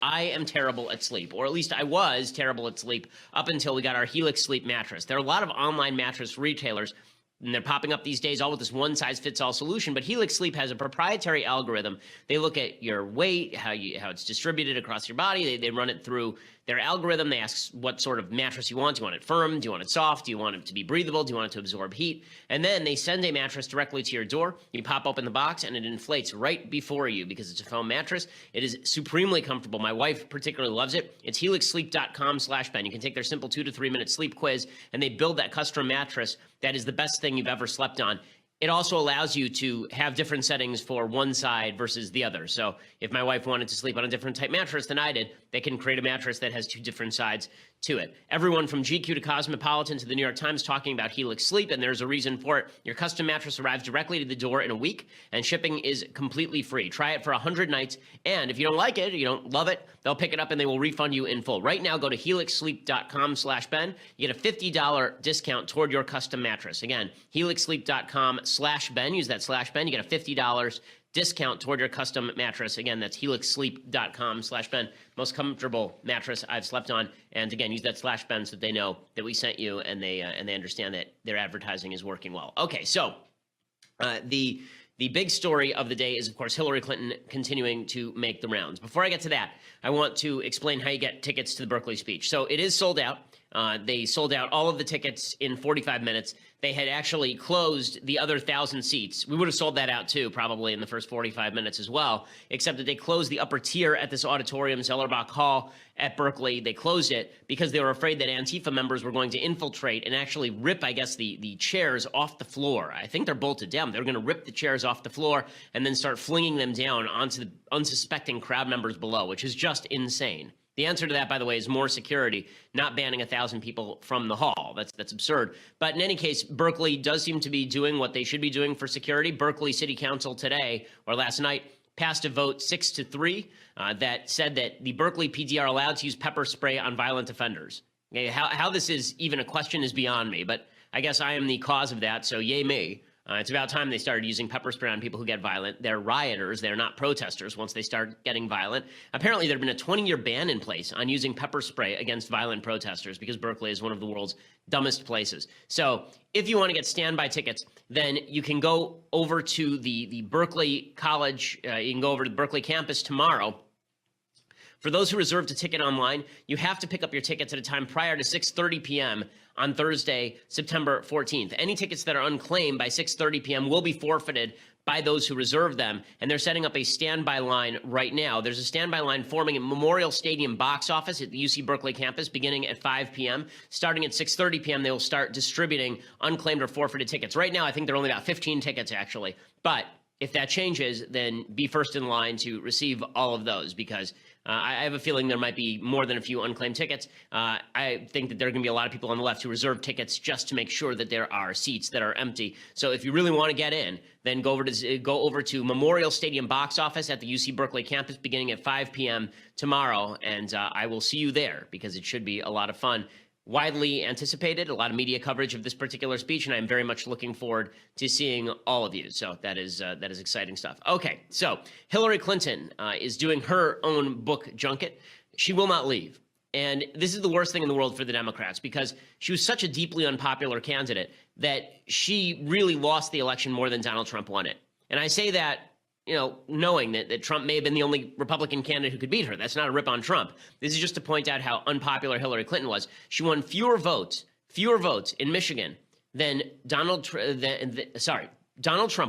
I am terrible at sleep, or at least I was terrible at sleep up until we got our Helix Sleep mattress. There are a lot of online mattress retailers, and they're popping up these days all with this one-size-fits-all solution, but Helix Sleep has a proprietary algorithm. They look at your weight, how it's distributed across your body. They run it through their algorithm. They ask what sort of mattress you want. Do you want it firm? Do you want it soft? Do you want it to be breathable? Do you want it to absorb heat? And then they send a mattress directly to your door. You pop open the box, and it inflates right before you because it's a foam mattress. It is supremely comfortable. My wife particularly loves it. It's helixsleep.com/Ben. You can take their simple 2 to 3 minute sleep quiz, and they build that custom mattress that is the best thing you've ever slept on. It also allows you to have different settings for one side versus the other. So if my wife wanted to sleep on a different type mattress than I did, they can create a mattress that has two different sides to it. Everyone from GQ to Cosmopolitan to the New York Times talking about Helix Sleep, and there's a reason for it. Your custom mattress arrives directly to the door in a week, and shipping is completely free. Try it for 100 nights, and if you don't like it, or you don't love it, they'll pick it up and they will refund you in full. Right now, go to helixsleep.com/Ben. You get a $50 discount toward your custom mattress. Again, helixsleep.com/Ben. Use that /Ben. You get a $50 discount toward your custom mattress. Again, that's helixsleep.com/Ben. Most comfortable mattress I've slept on. And again, use that /Ben so that they know that we sent you and they understand that their advertising is working well. Okay, so the big story of the day is, of course, Hillary Clinton continuing to make the rounds. Before I get to that, I want to explain how you get tickets to the Berkeley speech. So it is sold out. They sold out all of the tickets in 45 minutes. They had actually closed the other 1,000 seats. We would have sold that out too, probably in the first 45 minutes as well, except that they closed the upper tier at this auditorium, Zellerbach Hall at Berkeley. They closed it because they were afraid that Antifa members were going to infiltrate and actually rip, I guess, the chairs off the floor. I think they're bolted down. They're going to rip the chairs off the floor and then start flinging them down onto the unsuspecting crowd members below, which is just insane. The answer to that, by the way, is more security, not banning 1,000 people from the hall. That's absurd. But in any case, Berkeley does seem to be doing what they should be doing for security. Berkeley City Council today, or last night, passed a vote 6-3 that said that the Berkeley PD are allowed to use pepper spray on violent offenders. Okay, how this is even a question is beyond me, but I guess I am the cause of that, so yay me. It's about time they started using pepper spray on people who get violent. They're rioters. They're not protesters once they start getting violent. Apparently, there had been a 20-year ban in place on using pepper spray against violent protesters because Berkeley is one of the world's dumbest places. So if you want to get standby tickets, then you can go over to the Berkeley College. You can go over to the Berkeley campus tomorrow. For those who reserved a ticket online, you have to pick up your tickets at a time prior to 6:30 p.m. on Thursday, September 14th. Any tickets that are unclaimed by 6:30 p.m. will be forfeited by those who reserve them, and they're setting up a standby line right now. There's a standby line forming at Memorial Stadium box office at the UC Berkeley campus beginning at 5 p.m. Starting at 6:30 p.m., they will start distributing unclaimed or forfeited tickets. Right now, I think there are only about 15 tickets, actually. But if that changes, then be first in line to receive all of those, because I have a feeling there might be more than a few unclaimed tickets. I think that there are going to be a lot of people on the left who reserve tickets just to make sure that there are seats that are empty. So if you really want to get in, then go over to Memorial Stadium box office at the UC Berkeley campus beginning at 5 p.m. tomorrow, and I will see you there because it should be a lot of fun. Widely anticipated, a lot of media coverage of this particular speech, and I'm very much looking forward to seeing all of you. So that is exciting stuff. Okay, so Hillary Clinton is doing her own book junket. She will not leave. And this is the worst thing in the world for the Democrats because she was such a deeply unpopular candidate that she really lost the election more than Donald Trump won it. And I say that, knowing that Trump may have been the only Republican candidate who could beat her. That's not a rip on Trump. This is just to point out how unpopular Hillary Clinton was. She won fewer votes in Michigan than Donald Trump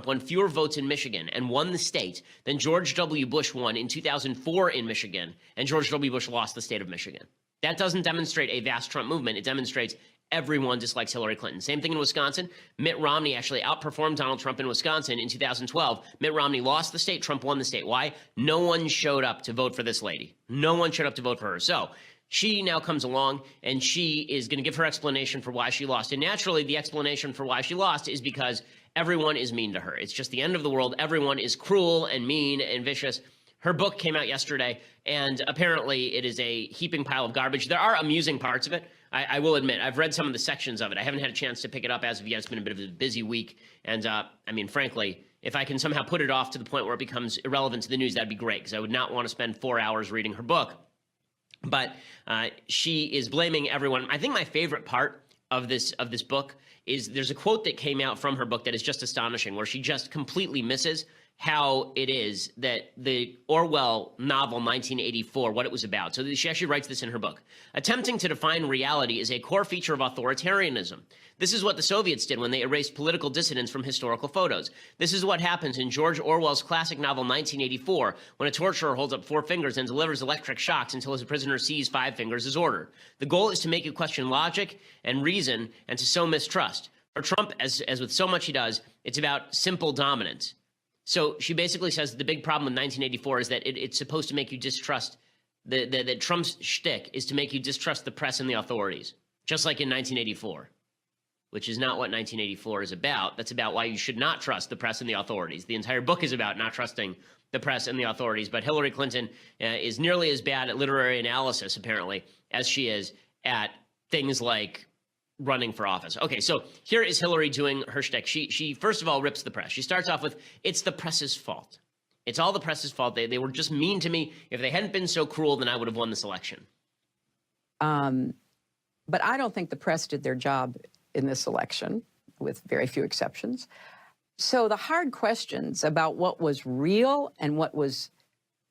won fewer votes in Michigan and won the state than George W. Bush won in 2004 in Michigan, and George W. Bush lost the state of Michigan. That doesn't demonstrate a vast Trump movement. It demonstrates everyone dislikes Hillary Clinton. Same thing in Wisconsin. Mitt Romney actually outperformed Donald Trump in Wisconsin in 2012. Mitt Romney lost the state. Trump won the state. Why? No one showed up to vote for this lady. No one showed up to vote for her. So she now comes along and she is going to give her explanation for why she lost. And naturally, the explanation for why she lost is because everyone is mean to her. It's just the end of the world. Everyone is cruel and mean and vicious. Her book came out yesterday, and apparently it is a heaping pile of garbage. There are amusing parts of it. I will admit, I've read some of the sections of it. I haven't had a chance to pick it up as of yet. It's been a bit of a busy week. And frankly, If I can somehow put it off to the point where it becomes irrelevant to the news, that'd be great, because I would not want to spend 4 hours reading her book. But she is blaming everyone. I think my favorite part of this book is there's a quote that came out from her book that is just astonishing, where she just completely misses how it is that the Orwell novel 1984, what it was about. So she actually writes this in her book. Attempting to define reality is a core feature of authoritarianism. This is what the Soviets did when they erased political dissidents from historical photos. This is what happens in George Orwell's classic novel 1984, when a torturer holds up 4 fingers and delivers electric shocks until his prisoner sees 5 fingers as order. The goal is to make you question logic and reason and to sow mistrust. For Trump, as with so much he does, it's about simple dominance. So she basically says the big problem with 1984 is that it's supposed to make you distrust, that Trump's shtick is to make you distrust the press and the authorities, just like in 1984, which is not what 1984 is about. That's about why you should not trust the press and the authorities. The entire book is about not trusting the press and the authorities. But Hillary Clinton is nearly as bad at literary analysis, apparently, as she is at things like running for office. Okay, so here is Hillary doing her shtick. She first of all rips the press. She starts off with, it's the press's fault. It's all the press's fault. They were just mean to me. If they hadn't been so cruel, then I would have won this election. But I don't think the press did their job in this election, with very few exceptions. So the hard questions about what was real and what was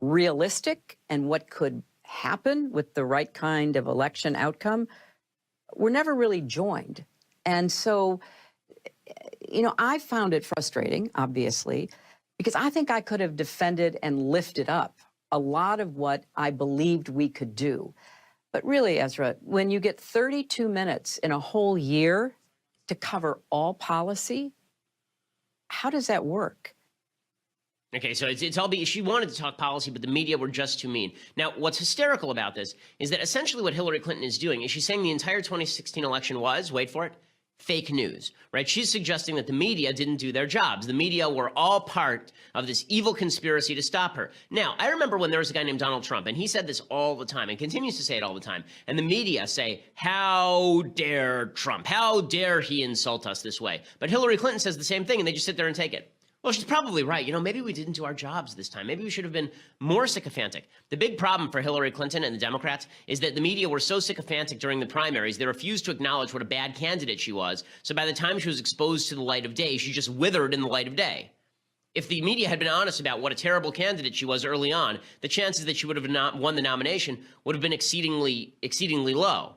realistic and what could happen with the right kind of election outcome were never really joined. And so, you know, I found it frustrating, obviously, because I think I could have defended and lifted up a lot of what I believed we could do. But really, Ezra, when you get 32 minutes in a whole year to cover all policy, how does that work? Okay, so it's all she wanted to talk policy, but the media were just too mean. Now, what's hysterical about this is that essentially what Hillary Clinton is doing is she's saying the entire 2016 election was, wait for it, fake news, right? She's suggesting that the media didn't do their jobs. The media were all part of this evil conspiracy to stop her. Now, I remember when there was a guy named Donald Trump, and he said this all the time and continues to say it all the time. And the media say, how dare Trump? How dare he insult us this way? But Hillary Clinton says the same thing, and they just sit there and take it. Well, she's probably right. You know, maybe we didn't do our jobs this time. Maybe we should have been more sycophantic. The big problem for Hillary Clinton and the Democrats is that the media were so sycophantic during the primaries, they refused to acknowledge what a bad candidate she was. So by the time she was exposed to the light of day, she just withered in the light of day. If the media had been honest about what a terrible candidate she was early on, the chances that she would have not won the nomination would have been exceedingly low.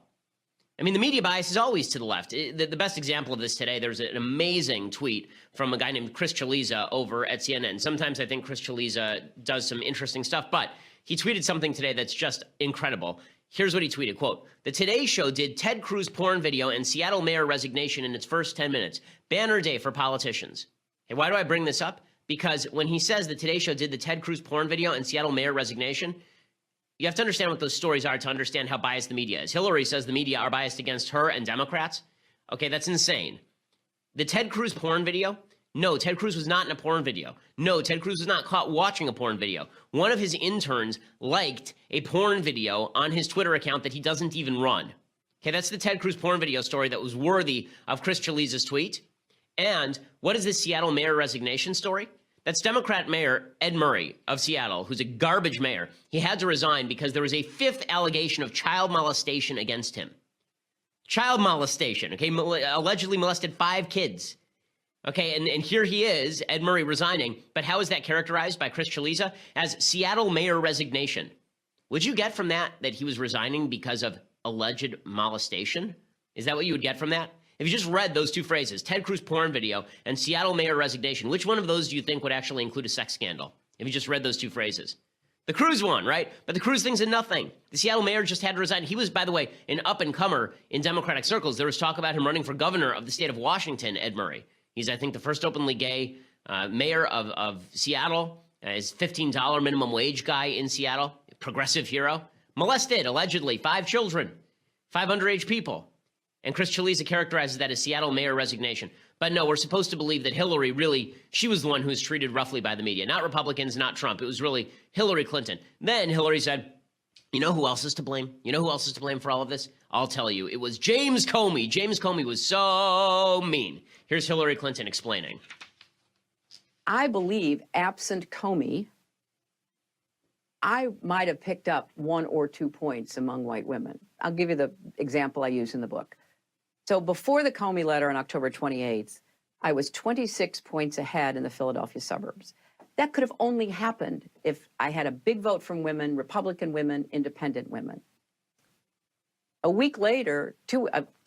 I mean, the media bias is always to the left. The best example of this today, there's an amazing tweet from a guy named Chris Chaliza over at CNN. Sometimes I think Chris Chaliza does some interesting stuff, but he tweeted something today that's just incredible. Here's what he tweeted, quote, "The Today Show did Ted Cruz porn video and Seattle mayor resignation in its first 10 minutes. Banner day for politicians." Hey, why do I bring this up? Because when he says the Today Show did the Ted Cruz porn video and Seattle mayor resignation, you have to understand what those stories are to understand how biased the media is. Hillary says the media are biased against her and Democrats. Okay, that's insane. The Ted Cruz porn video? No, Ted Cruz was not in a porn video. No, Ted Cruz was not caught watching a porn video. One of his interns liked a porn video on his Twitter account that he doesn't even run. Okay, that's the Ted Cruz porn video story that was worthy of Chris Chaliza's tweet. And what is this Seattle mayor resignation story? That's Democrat Mayor Ed Murray of Seattle, who's a garbage mayor. He had to resign because there was a 5th allegation of child molestation against him. Child molestation, okay? Allegedly molested 5 kids. Okay, and here he is, Ed Murray, resigning. But how is that characterized by Chris Chaliza? As Seattle mayor resignation. Would you get from that he was resigning because of alleged molestation? Is that what you would get from that? If you just read those two phrases, Ted Cruz porn video and Seattle mayor resignation, which one of those do you think would actually include a sex scandal? If you just read those two phrases. The Cruz one, right? But the Cruz thing's a nothing. The Seattle mayor just had to resign. He was, by the way, an up-and-comer in Democratic circles. There was talk about him running for governor of the state of Washington, Ed Murray. He's, I think, the first openly gay mayor of Seattle. He's $15 minimum wage guy in Seattle, progressive hero. Molested, allegedly, 5 children, 5 underage people. And Chris Chaliza characterizes that as Seattle mayor resignation. But no, we're supposed to believe that Hillary really, she was the one who was treated roughly by the media. Not Republicans, not Trump. It was really Hillary Clinton. Then Hillary said, you know who else is to blame? You know who else is to blame for all of this? I'll tell you. It was James Comey. James Comey was so mean. Here's Hillary Clinton explaining. I believe, absent Comey, I might have picked up 1 or 2 points among white women. I'll give you the example I use in the book. So before the Comey letter on October 28th, I was 26 points ahead in the Philadelphia suburbs. That could have only happened if I had a big vote from women, Republican women, independent women. A week later,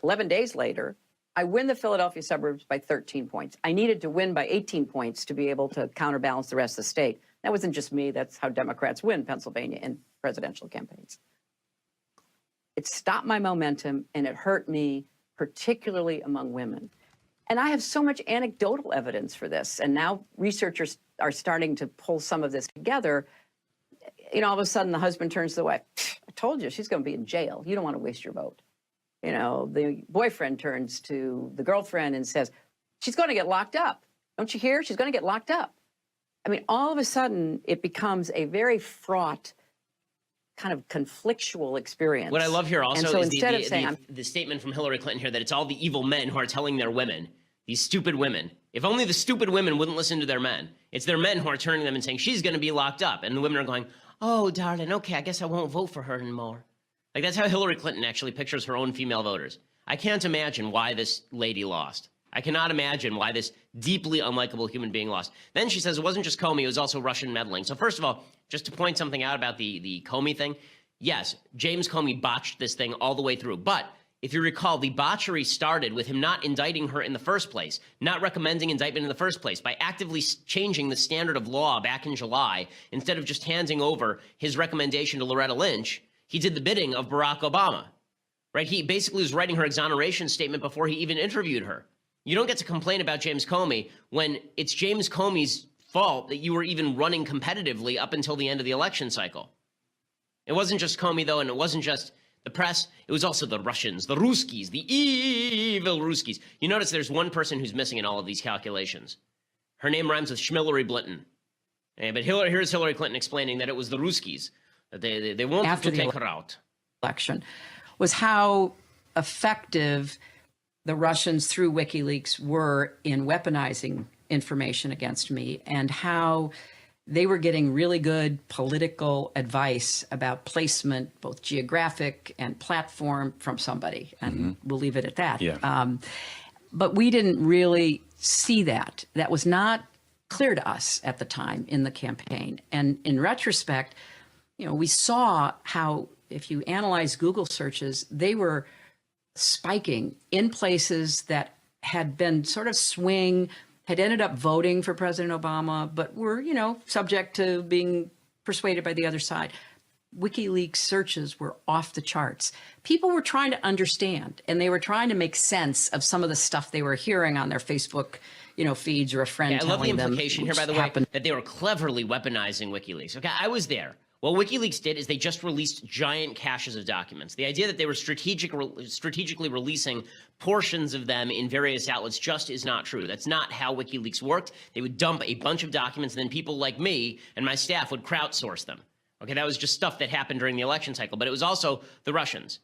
11 days later, I win the Philadelphia suburbs by 13 points. I needed to win by 18 points to be able to counterbalance the rest of the state. That wasn't just me. That's how Democrats win Pennsylvania in presidential campaigns. It stopped my momentum, and it hurt me, particularly among women. And I have so much anecdotal evidence for this. And now researchers are starting to pull some of this together. You know, all of a sudden the husband turns to the wife, I told you she's going to be in jail. You don't want to waste your vote. You know, the boyfriend turns to the girlfriend and says, she's going to get locked up. Don't you hear? She's going to get locked up. I mean, all of a sudden it becomes a very fraught, kind of conflictual experience. What I love here also is the statement from Hillary Clinton here that it's all the evil men who are telling their women, these stupid women. If only the stupid women wouldn't listen to their men. It's their men who are turning them and saying, she's going to be locked up. And the women are going, oh, darling, okay, I guess I won't vote for her anymore. Like, that's how Hillary Clinton actually pictures her own female voters. I can't imagine why this lady lost. I cannot imagine why this deeply unlikable human being lost. Then she says it wasn't just Comey, it was also Russian meddling. So first of all, just to point something out about the Comey thing, yes, James Comey botched this thing all the way through. But if you recall, the botchery started with him not indicting her in the first place, not recommending indictment in the first place, by actively changing the standard of law back in July. Instead of just handing over his recommendation to Loretta Lynch, he did the bidding of Barack Obama, right? He basically was writing her exoneration statement before he even interviewed her. You don't get to complain about James Comey when it's James Comey's fault that you were even running competitively up until the end of the election cycle. It wasn't just Comey, though, and it wasn't just the press. It was also the Russians, the Ruskies, the evil Ruskies. You notice there's one person who's missing in all of these calculations. Her name rhymes with Schmillery Blinton. But here's Hillary Clinton explaining that it was the Ruskies, that they wanted to take her out. Election was how effective the Russians through WikiLeaks were in weaponizing information against me, and how they were getting really good political advice about placement, both geographic and platform, from somebody. And we'll leave it at that. Yeah. But we didn't really see that. That was not clear to us at the time in the campaign. And in retrospect, you know, we saw how, if you analyze Google searches, they were spiking in places that had been sort of swing, had ended up voting for President Obama, but were, you know, subject to being persuaded by the other side. WikiLeaks searches were off the charts. People were trying to understand, and they were trying to make sense of some of the stuff they were hearing on their Facebook, you know, feeds, or a friend telling them. I love the implication here, by the way, that they were cleverly weaponizing WikiLeaks. Okay, I was there. What WikiLeaks did is they just released giant caches of documents. The idea that they were strategically releasing portions of them in various outlets just is not true. That's not how WikiLeaks worked. They would dump a bunch of documents, and then people like me and my staff would crowdsource them. Okay, that was just stuff that happened during the election cycle, but it was also the Russians.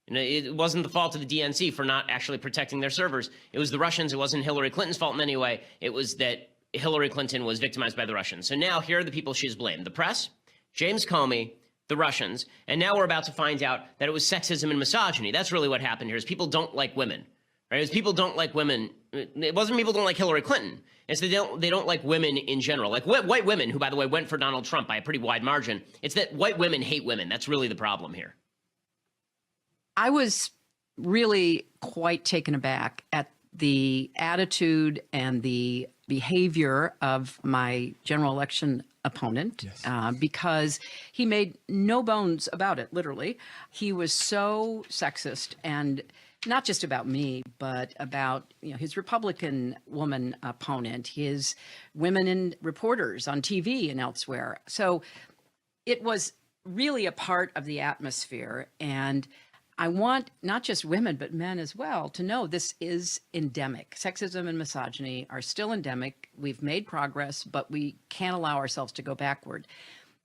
You know, it wasn't the fault of the DNC for not actually protecting their servers. It was the Russians. It wasn't Hillary Clinton's fault in any way. It was that Hillary Clinton was victimized by the Russians. So now here are the people she's blamed: the press, James Comey, the Russians, and now we're about to find out that it was sexism and misogyny. That's really what happened here, is people don't like women. Right? It's people don't like women. It wasn't people don't like Hillary Clinton. It's they don't like women in general. Like white women, who, by the way, went for Donald Trump by a pretty wide margin. It's that white women hate women. That's really the problem here. I was really quite taken aback at the attitude and the behavior of my general election opponent, because he made no bones about it, literally. He was so sexist, and not just about me, but about, you know, his Republican woman opponent, his women and reporters on TV and elsewhere. So it was really a part of the atmosphere. And I want not just women, but men as well, to know this is endemic. Sexism and misogyny are still endemic. We've made progress, but we can't allow ourselves to go backward.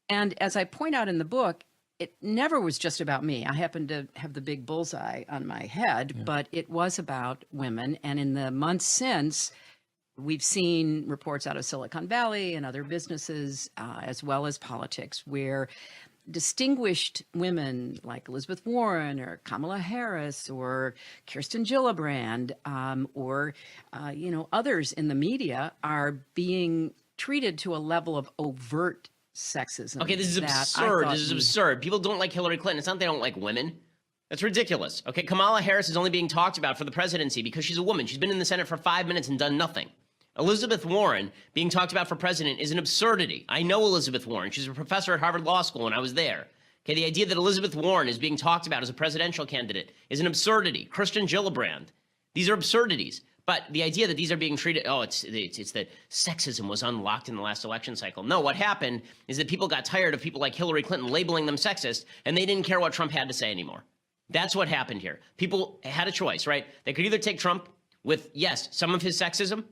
And as I point out in the book, it never was just about me. I happen to have the big bullseye on my head, but it was about women. And in the months since, We've seen reports out of Silicon Valley and other businesses, as well as politics, where distinguished women like Elizabeth Warren or Kamala Harris or Kirsten Gillibrand, or others in the media are being treated to a level of overt sexism. Okay, this is absurd. This is absurd. People don't like Hillary Clinton. It's not they don't like women. That's ridiculous. Okay, Kamala Harris is only being talked about for the presidency because she's a woman. She's been in the Senate for 5 minutes and done nothing. Elizabeth Warren being talked about for president is an absurdity. I know Elizabeth Warren. She's a professor at Harvard Law School, and I was there. Okay, the idea that Elizabeth Warren is being talked about as a presidential candidate is an absurdity. Kirsten Gillibrand. These are absurdities. But the idea that these are being treated, it's that sexism was unlocked in the last election cycle. No, what happened is that people got tired of people like Hillary Clinton labeling them sexist, and they didn't care what Trump had to say anymore. That's what happened here. People had a choice, right? They could either take Trump with, yes, some of his sexism,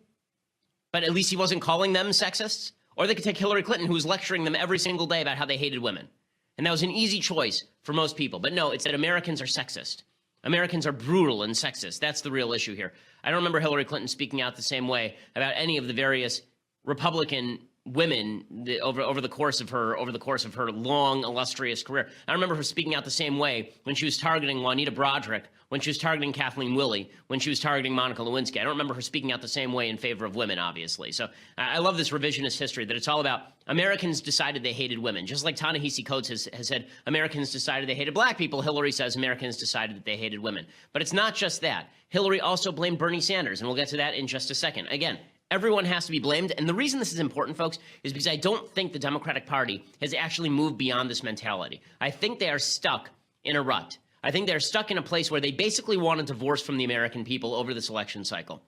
but at least he wasn't calling them sexists, or they could take Hillary Clinton, who was lecturing them every single day about how they hated women. And that was an easy choice for most people. But no, it's that Americans are sexist. Americans are brutal and sexist. That's the real issue here. I don't remember Hillary Clinton speaking out the same way about any of the various Republican women over the course of her long illustrious career. I remember her speaking out the same way when she was targeting Juanita Broderick, when she was targeting Kathleen Willey, when she was targeting Monica Lewinsky. I don't remember her speaking out the same way in favor of women, obviously. So I love this revisionist history that it's all about Americans decided they hated women. Just like Ta-Nehisi Coates has said Americans decided they hated black people, Hillary says Americans decided that they hated women. But it's not just that. Hillary also blamed Bernie Sanders, and we'll get to that in just a second. Again, everyone has to be blamed. And the reason this is important, folks, is because I don't think the Democratic Party has actually moved beyond this mentality. I think they are stuck in a rut. I think they're stuck in a place where they basically want a divorce from the American people over this election cycle.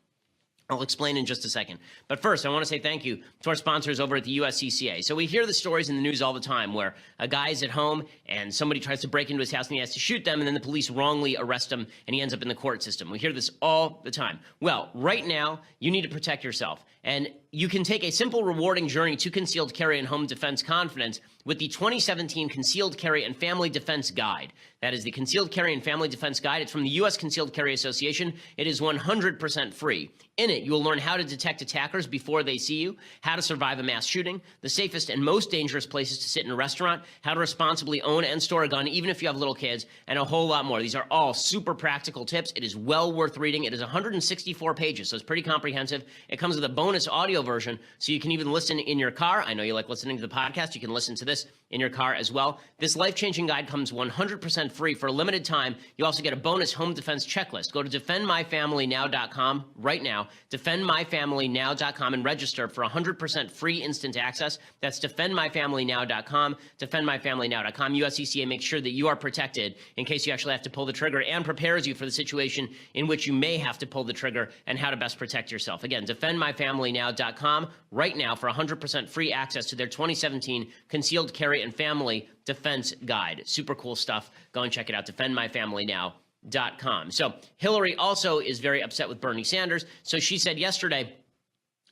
I'll explain in just a second. But first, I want to say thank you to our sponsors over at the USCCA. So we hear the stories in the news all the time where a guy's at home and somebody tries to break into his house and he has to shoot them, and then the police wrongly arrest him and he ends up in the court system. We hear this all the time. Well, right now, you need to protect yourself. And you can take a simple, rewarding journey to concealed carry and home defense confidence with the 2017 Concealed Carry and Family Defense Guide. That is the Concealed Carry and Family Defense Guide. It's from the U.S. Concealed Carry Association. It is 100% free. In it, you will learn how to detect attackers before they see you, how to survive a mass shooting, the safest and most dangerous places to sit in a restaurant, how to responsibly own and store a gun, even if you have little kids, and a whole lot more. These are all super practical tips. It is well worth reading. It is 164 pages, so it's pretty comprehensive. It comes with a bonus audio version, so you can even listen in your car. I know you like listening to the podcast. You can listen to this in your car as well. This life-changing guide comes 100% free for a limited time. You also get a bonus home defense checklist. Go to defendmyfamilynow.com right now, defendmyfamilynow.com, and register for 100% free instant access. That's defendmyfamilynow.com, defendmyfamilynow.com. USCCA makes sure that you are protected in case you actually have to pull the trigger and prepares you for the situation in which you may have to pull the trigger and how to best protect yourself. Again, defendmyfamilynow.com right now for 100% free access to their 2017 Concealed Carry and Family Defense Guide. Super cool stuff. Go and check it out, defendmyfamilynow.com. So Hillary also is very upset with Bernie Sanders. So she said yesterday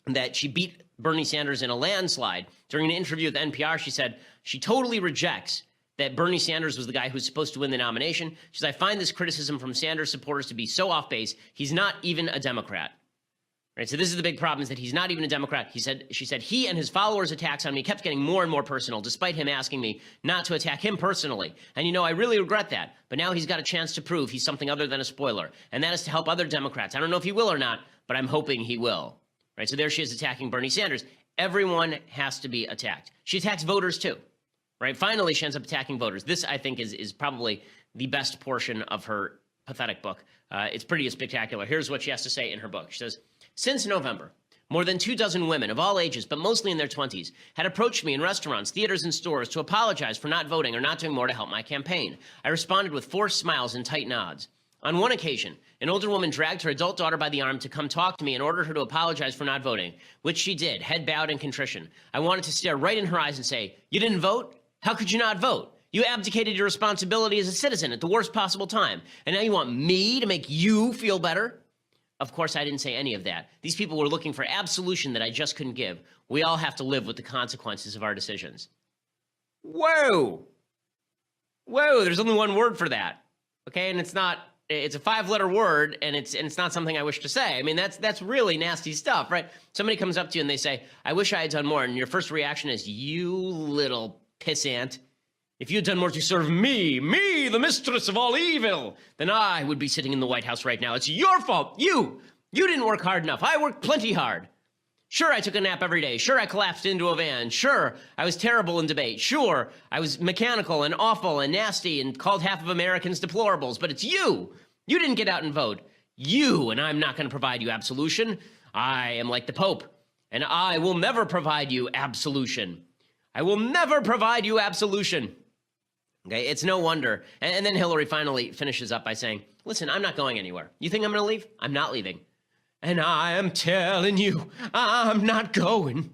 that she beat Bernie Sanders in a landslide. During an interview with NPR, she said she totally rejects that Bernie Sanders was the guy who's supposed to win the nomination. She said, I find this criticism from Sanders supporters to be so off base. He's not even a Democrat. Right, so this is the big problem, is that he's not even a Democrat. She said he and his followers' attacks on me kept getting more and more personal, despite him asking me not to attack him personally. And, I really regret that. But now he's got a chance to prove he's something other than a spoiler. And that is to help other Democrats. I don't know if he will or not, but I'm hoping he will. Right, so there she is attacking Bernie Sanders. Everyone has to be attacked. She attacks voters, too. Right, finally, she ends up attacking voters. This, I think, is probably the best portion of her pathetic book. It's pretty spectacular. Here's what she has to say in her book. She says, since November, more than 24 women of all ages, but mostly in their 20s, had approached me in restaurants, theaters, and stores to apologize for not voting or not doing more to help my campaign. I responded with forced smiles and tight nods. On one occasion, an older woman dragged her adult daughter by the arm to come talk to me and ordered her to apologize for not voting, which she did, head bowed in contrition. I wanted to stare right in her eyes and say, you didn't vote? How could you not vote? You abdicated your responsibility as a citizen at the worst possible time, and now you want me to make you feel better? Of course, I didn't say any of that. These people were looking for absolution that I just couldn't give. We all have to live with the consequences of our decisions. Whoa! Whoa, there's only one word for that. Okay, and it's not it's a 5-letter word, and it's not something I wish to say. I mean, that's really nasty stuff, right? Somebody comes up to you and they say, I wish I had done more. And your first reaction is, you little pissant. If you had done more to serve me, the mistress of all evil, then I would be sitting in the White House right now. It's your fault. You didn't work hard enough. I worked plenty hard. Sure, I took a nap every day. Sure, I collapsed into a van. Sure, I was terrible in debate. Sure, I was mechanical and awful and nasty and called half of Americans deplorables. But it's you. You didn't get out and vote. And I'm not going to provide you absolution. I am like the Pope, and I will never provide you absolution. I will never provide you absolution. Okay, it's no wonder. And then Hillary finally finishes up by saying, listen, I'm not going anywhere. You think I'm going to leave? I'm not leaving. And I am telling you, I'm not going.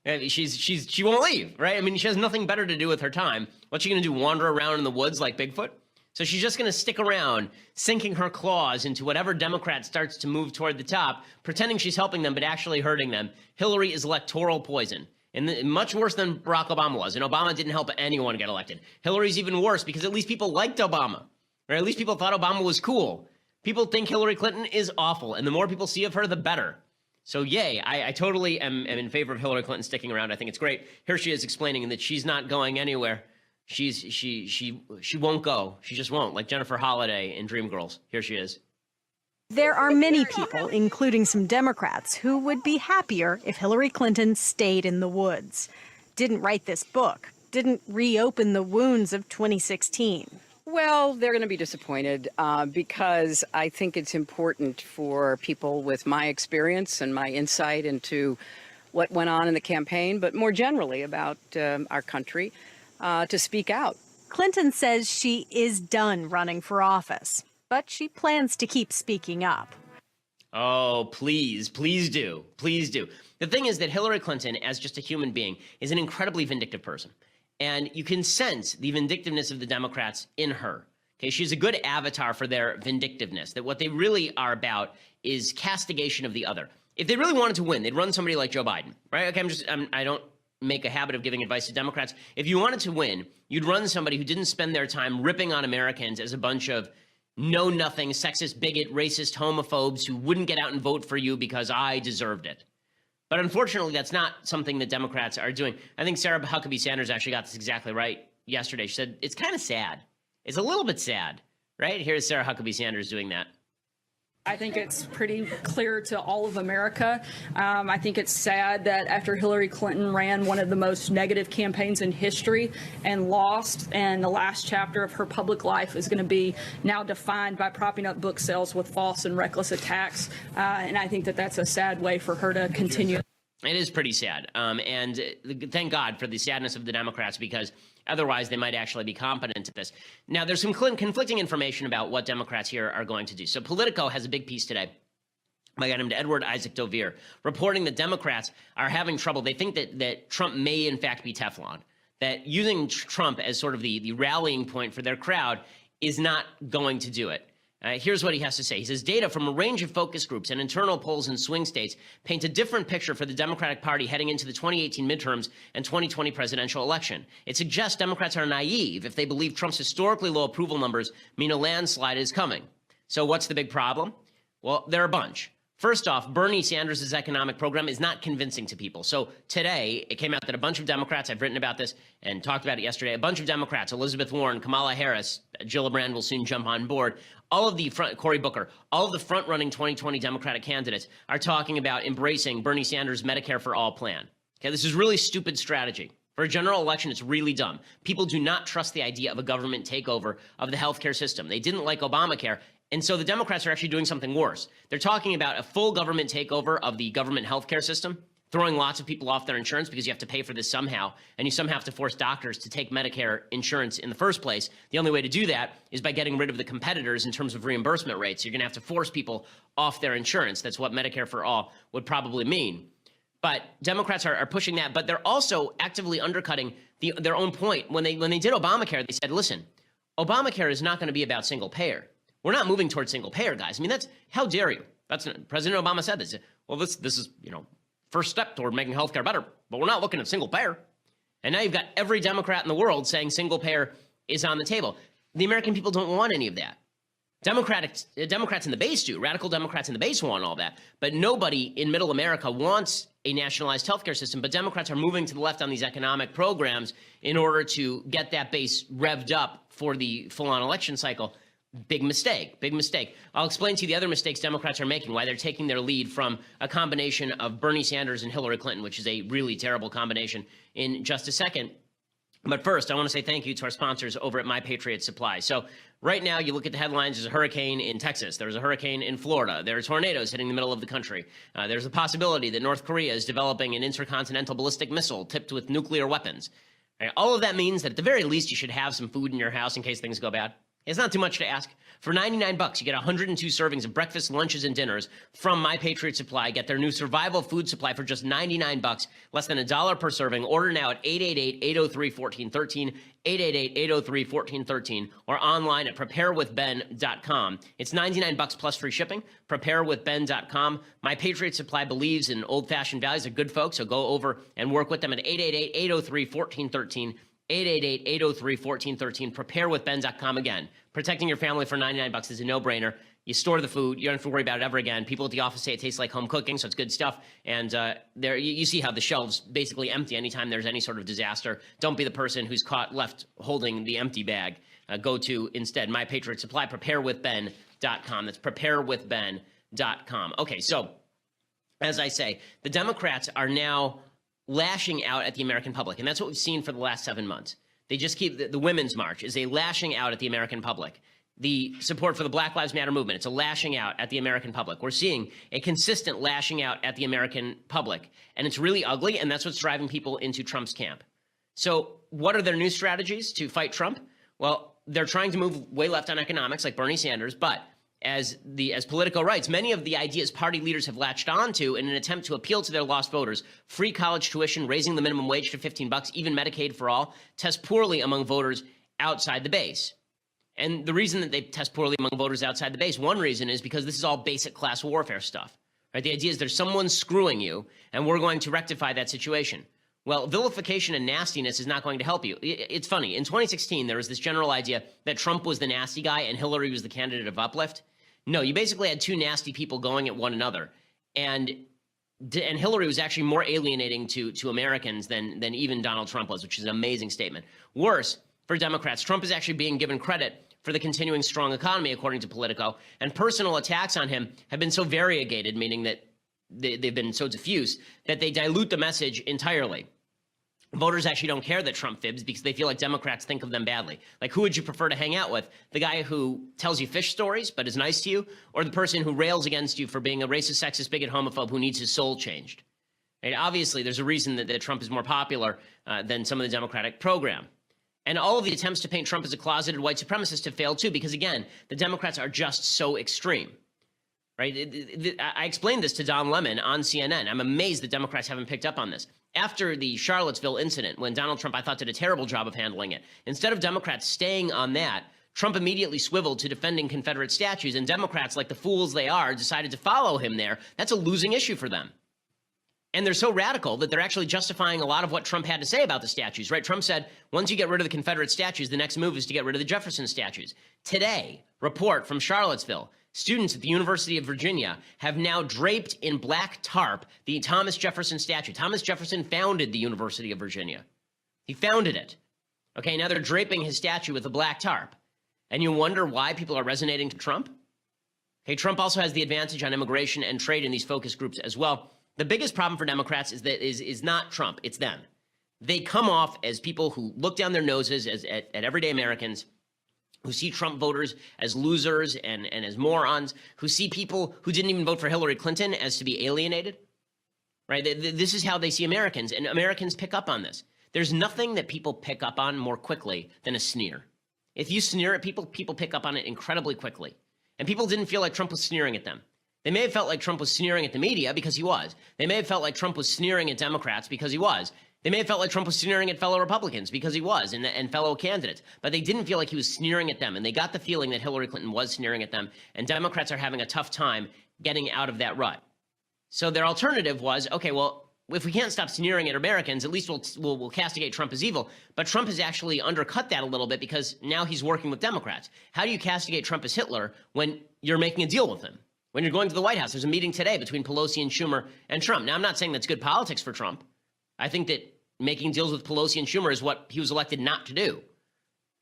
And she won't leave, right? I mean, she has nothing better to do with her time. What's she going to do, wander around in the woods like Bigfoot? So she's just going to stick around, sinking her claws into whatever Democrat starts to move toward the top, pretending she's helping them, but actually hurting them. Hillary is electoral poison. And much worse than Barack Obama was. And Obama didn't help anyone get elected. Hillary's even worse because at least people liked Obama. Or at least people thought Obama was cool. People think Hillary Clinton is awful. And the more people see of her, the better. So yay, I totally am in favor of Hillary Clinton sticking around. I think it's great. Here she is explaining that she's not going anywhere. She won't go. She just won't. Like Jennifer Holliday in Dreamgirls. Here she is. There are many people, including some Democrats, who would be happier if Hillary Clinton stayed in the woods, didn't write this book, didn't reopen the wounds of 2016. Well, they're going to be disappointed because I think it's important for people with my experience and my insight into what went on in the campaign, but more generally about our country, to speak out. Clinton says she is done running for office, but she plans to keep speaking up. Oh, please do. Please do. The thing is that Hillary Clinton, as just a human being, is an incredibly vindictive person. And you can sense the vindictiveness of the Democrats in her. Okay, she's a good avatar for their vindictiveness, that what they really are about is castigation of the other. If they really wanted to win, they'd run somebody like Joe Biden, right? Okay, I don't make a habit of giving advice to Democrats. If you wanted to win, you'd run somebody who didn't spend their time ripping on Americans as a bunch of know-nothing, sexist, bigot, racist, homophobes who wouldn't get out and vote for you because I deserved it. But unfortunately, that's not something that Democrats are doing. I think Sarah Huckabee Sanders actually got this exactly right yesterday. She said, it's kind of sad. It's a little bit sad, right? Here's Sarah Huckabee Sanders doing that. I think it's pretty clear to all of America. I think it's sad that after Hillary Clinton ran one of the most negative campaigns in history and lost, and the last chapter of her public life is going to be now defined by propping up book sales with false and reckless attacks. And I think that that's a sad way for her to continue. It is pretty sad. And thank God for the sadness of the Democrats, because otherwise they might actually be competent at this. Now, there's some conflicting information about what Democrats here are going to do. So Politico has a big piece today by a guy named Edward Isaac Dovere, reporting that Democrats are having trouble. They think that Trump may, in fact, be Teflon, that using Trump as sort of the rallying point for their crowd is not going to do it. Here's what he has to say. He says, data from a range of focus groups and internal polls in swing states paint a different picture for the Democratic Party heading into the 2018 midterms and 2020 presidential election. It suggests Democrats are naive if they believe Trump's historically low approval numbers mean a landslide is coming. So what's the big problem? Well, there are a bunch. First off, Bernie Sanders' economic program is not convincing to people. So today, it came out that a bunch of Democrats, I've written about this and talked about it yesterday, a bunch of Democrats, Elizabeth Warren, Kamala Harris, Gillibrand will soon jump on board, all of the Cory Booker, all of the front-running 2020 Democratic candidates are talking about embracing Bernie Sanders' Medicare for All plan. Okay, this is really stupid strategy. For a general election, it's really dumb. People do not trust the idea of a government takeover of the healthcare system. They didn't like Obamacare. And so the Democrats are actually doing something worse. They're talking about a full government takeover of the government healthcare system, throwing lots of people off their insurance because you have to pay for this somehow, and you somehow have to force doctors to take Medicare insurance in the first place. The only way to do that is by getting rid of the competitors in terms of reimbursement rates. You're going to have to force people off their insurance. That's what Medicare for All would probably mean. But Democrats are pushing that, but they're also actively undercutting their own point. When they did Obamacare, they said, listen, Obamacare is not going to be about single payer. We're not moving towards single payer, guys. I mean, how dare you? President Obama said this. Well, this is, first step toward making healthcare better, but we're not looking at single payer. And now you've got every Democrat in the world saying single payer is on the table. The American people don't want any of that. Democrats in the base do. Radical Democrats in the base want all that. But nobody in middle America wants a nationalized healthcare system. But Democrats are moving to the left on these economic programs in order to get that base revved up for the full-on election cycle. Big mistake, big mistake. I'll explain to you the other mistakes Democrats are making, why they're taking their lead from a combination of Bernie Sanders and Hillary Clinton, which is a really terrible combination, in just a second. But first, I want to say thank you to our sponsors over at My Patriot Supply. So right now, you look at the headlines, there's a hurricane in Texas. There's a hurricane in Florida. There are tornadoes hitting the middle of the country. There's a possibility that North Korea is developing an intercontinental ballistic missile tipped with nuclear weapons. Right? All of that means that at the very least, you should have some food in your house in case things go bad. It's not too much to ask. For $99, you get 102 servings of breakfast, lunches, and dinners from My Patriot Supply. Get their new survival food supply for just $99, less than $1 per serving. Order now at 888-803-1413, 888-803-1413, or online at preparewithben.com. It's $99 plus free shipping, preparewithben.com. My Patriot Supply believes in old-fashioned values. They're good folks, so go over and work with them at 888-803-1413, 888-803-1413, preparewithben.com. Again, protecting your family for $99 is a no-brainer. You store the food. You don't have to worry about it ever again. People at the office say it tastes like home cooking, so it's good stuff. And there, you see how the shelves basically empty anytime there's any sort of disaster. Don't be the person who's caught left holding the empty bag. Go to, instead, My Patriot Supply, preparewithben.com. That's preparewithben.com. Okay, so as I say, the Democrats are now lashing out at the American public. And that's what we've seen for the last 7 months. They just keep, the Women's March is a lashing out at the American public. The support for the Black Lives Matter movement, it's a lashing out at the American public. We're seeing a consistent lashing out at the American public. And it's really ugly, and that's what's driving people into Trump's camp. So what are their new strategies to fight Trump? Well, they're trying to move way left on economics like Bernie Sanders, but as Politico writes, many of the ideas party leaders have latched onto in an attempt to appeal to their lost voters, free college tuition, raising the minimum wage to $15, even Medicaid for all, test poorly among voters outside the base. And the reason that they test poorly among voters outside the base, one reason is because this is all basic class warfare stuff. Right? The idea is there's someone screwing you, and we're going to rectify that situation. Well, vilification and nastiness is not going to help you. It's funny. In 2016, there was this general idea that Trump was the nasty guy and Hillary was the candidate of uplift. No, you basically had two nasty people going at one another. And Hillary was actually more alienating to Americans than even Donald Trump was, which is an amazing statement. Worse, for Democrats, Trump is actually being given credit for the continuing strong economy, according to Politico. And personal attacks on him have been so variegated, meaning that they've been so diffuse, that they dilute the message entirely. Voters actually don't care that Trump fibs because they feel like Democrats think of them badly. Like, who would you prefer to hang out with? The guy who tells you fish stories but is nice to you, or the person who rails against you for being a racist, sexist, bigot, homophobe who needs his soul changed? Right? Obviously, there's a reason that Trump is more popular than some of the Democratic program. And all of the attempts to paint Trump as a closeted white supremacist have failed too, because again, the Democrats are just so extreme. Right? I explained this to Don Lemon on CNN. I'm amazed that Democrats haven't picked up on this. After the Charlottesville incident, when Donald Trump, I thought, did a terrible job of handling it, instead of Democrats staying on that, Trump immediately swiveled to defending Confederate statues, and Democrats, like the fools they are, decided to follow him there. That's a losing issue for them. And they're so radical that they're actually justifying a lot of what Trump had to say about the statues, right? Trump said, once you get rid of the Confederate statues, the next move is to get rid of the Jefferson statues. Today, report from Charlottesville, students at the University of Virginia have now draped in black tarp the Thomas Jefferson statue. Thomas Jefferson founded the University of Virginia. He founded it. Okay, now they're draping his statue with a black tarp. And you wonder why people are resonating to Trump? Okay, Trump also has the advantage on immigration and trade in these focus groups as well. The biggest problem for Democrats is not Trump, it's them. They come off as people who look down their noses at everyday Americans, who see Trump voters as losers and as morons, who see people who didn't even vote for Hillary Clinton as to be alienated, right? This is how they see Americans, and Americans pick up on this. There's nothing that people pick up on more quickly than a sneer. If you sneer at people, people pick up on it incredibly quickly. And people didn't feel like Trump was sneering at them. They may have felt like Trump was sneering at the media because he was. They may have felt like Trump was sneering at Democrats because he was. They may have felt like Trump was sneering at fellow Republicans because he was, and fellow candidates. But they didn't feel like he was sneering at them. And they got the feeling that Hillary Clinton was sneering at them. And Democrats are having a tough time getting out of that rut. So their alternative was, okay, well, if we can't stop sneering at Americans, at least we'll castigate Trump as evil. But Trump has actually undercut that a little bit because now he's working with Democrats. How do you castigate Trump as Hitler when you're making a deal with him? When you're going to the White House, there's a meeting today between Pelosi and Schumer and Trump. Now, I'm not saying that's good politics for Trump. I think that making deals with Pelosi and Schumer is what he was elected not to do.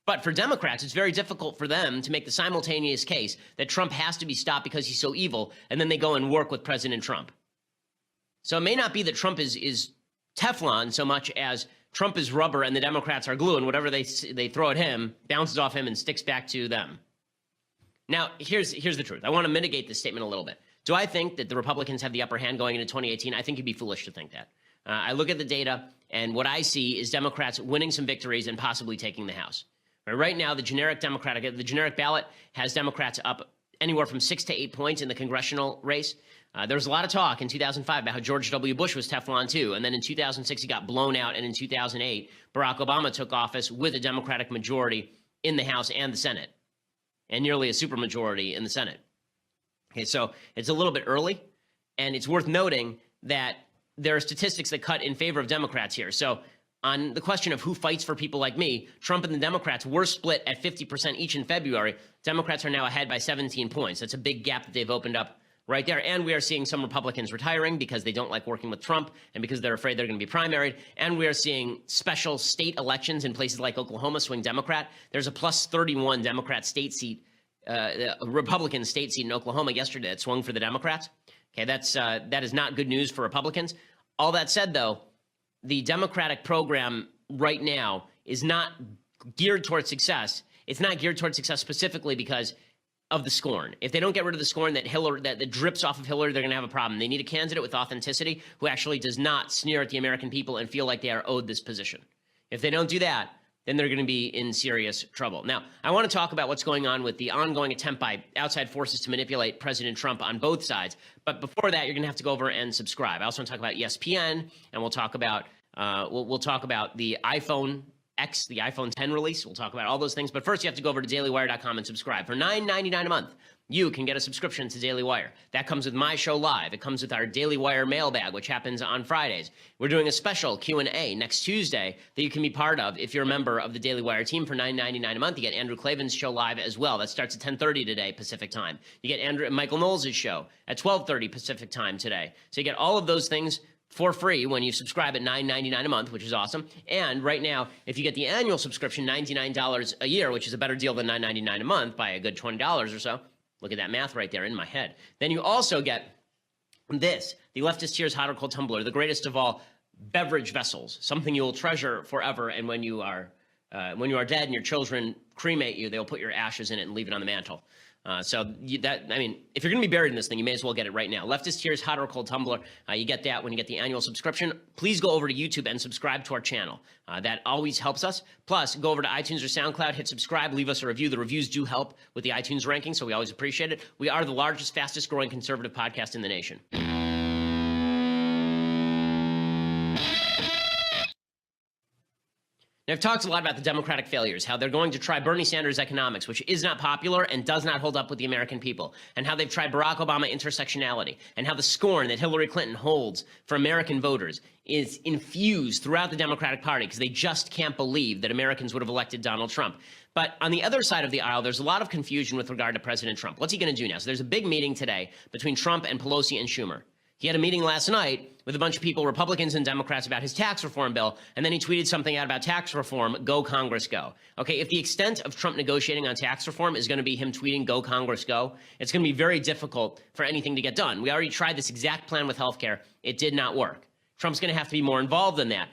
But for Democrats, it's very difficult for them to make the simultaneous case that Trump has to be stopped because he's so evil, and then they go and work with President Trump. So it may not be that Trump is Teflon so much as Trump is rubber and the Democrats are glue, and whatever they throw at him bounces off him and sticks back to them. Now, here's the truth. I want to mitigate this statement a little bit. Do I think that the Republicans have the upper hand going into 2018? I think you'd be foolish to think that. I look at the data, and what I see is Democrats winning some victories and possibly taking the House. Right now, the generic ballot has Democrats up anywhere from 6 to 8 points in the congressional race. There was a lot of talk in 2005 about how George W. Bush was Teflon too, and then in 2006 he got blown out, and in 2008 Barack Obama took office with a Democratic majority in the House and the Senate, and nearly a supermajority in the Senate. Okay, so it's a little bit early, and it's worth noting that there are statistics that cut in favor of Democrats here. So on the question of who fights for people like me, Trump and the Democrats were split at 50% each in February. Democrats are now ahead by 17 points. That's a big gap that they've opened up right there. And we are seeing some Republicans retiring because they don't like working with Trump and because they're afraid they're going to be primaried. And we are seeing special state elections in places like Oklahoma swing Democrat. There's a plus 31 Democrat state seat, Republican state seat in Oklahoma yesterday that swung for the Democrats. Okay, that is not good news for Republicans. All that said, though, the Democratic program right now is not geared towards success. It's not geared towards success specifically because of the scorn. If they don't get rid of the scorn that drips off of Hillary, they're going to have a problem. They need a candidate with authenticity who actually does not sneer at the American people and feel like they are owed this position. If they don't do that, then they're going to be in serious trouble. Now, I want to talk about what's going on with the ongoing attempt by outside forces to manipulate President Trump on both sides. But before that, you're going to have to go over and subscribe. I also want to talk about ESPN, and we'll talk about the iPhone X, the iPhone 10 release. We'll talk about all those things. But first, you have to go over to dailywire.com and subscribe. For $9.99 a month, you can get a subscription to Daily Wire. That comes with my show live. It comes with our Daily Wire mailbag, which happens on Fridays. We're doing a special Q&A next Tuesday that you can be part of if you're a member of the Daily Wire team for $9.99 a month. You get Andrew Klavan's show live as well. That starts at 10:30 today, Pacific time. You get Michael Knowles' show at 12:30 Pacific time today. So you get all of those things for free when you subscribe at $9.99 a month, which is awesome. And right now, if you get the annual subscription, $99 a year, which is a better deal than $9.99 a month by a good $20 or so. Look at that math right there in my head. Then you also get this, the Leftist Tears Hot or Cold Tumbler, the greatest of all beverage vessels, something you will treasure forever. And when you are dead and your children cremate you, they'll put your ashes in it and leave it on the mantle. If you're going to be buried in this thing, you may as well get it right now. Leftist Tears Hot or Cold Tumbler. You get that when you get the annual subscription. Please go over to YouTube and subscribe to our channel. That always helps us. Plus, go over to iTunes or SoundCloud, hit subscribe, leave us a review. The reviews do help with the iTunes ranking, so we always appreciate it. We are the largest, fastest growing conservative podcast in the nation. Now, I've talked a lot about the Democratic failures, how they're going to try Bernie Sanders economics, which is not popular and does not hold up with the American people, and how they've tried Barack Obama intersectionality, and how the scorn that Hillary Clinton holds for American voters is infused throughout the Democratic Party because they just can't believe that Americans would have elected Donald Trump. But on the other side of the aisle, there's a lot of confusion with regard to President Trump. What's he going to do now? So there's a big meeting today between Trump and Pelosi and Schumer. He had a meeting last night with a bunch of people, Republicans and Democrats, about his tax reform bill, and then he tweeted something out about tax reform, go Congress, go. Okay, if the extent of Trump negotiating on tax reform is going to be him tweeting, go Congress, go, it's going to be very difficult for anything to get done. We already tried this exact plan with healthcare. It did not work. Trump's going to have to be more involved in that.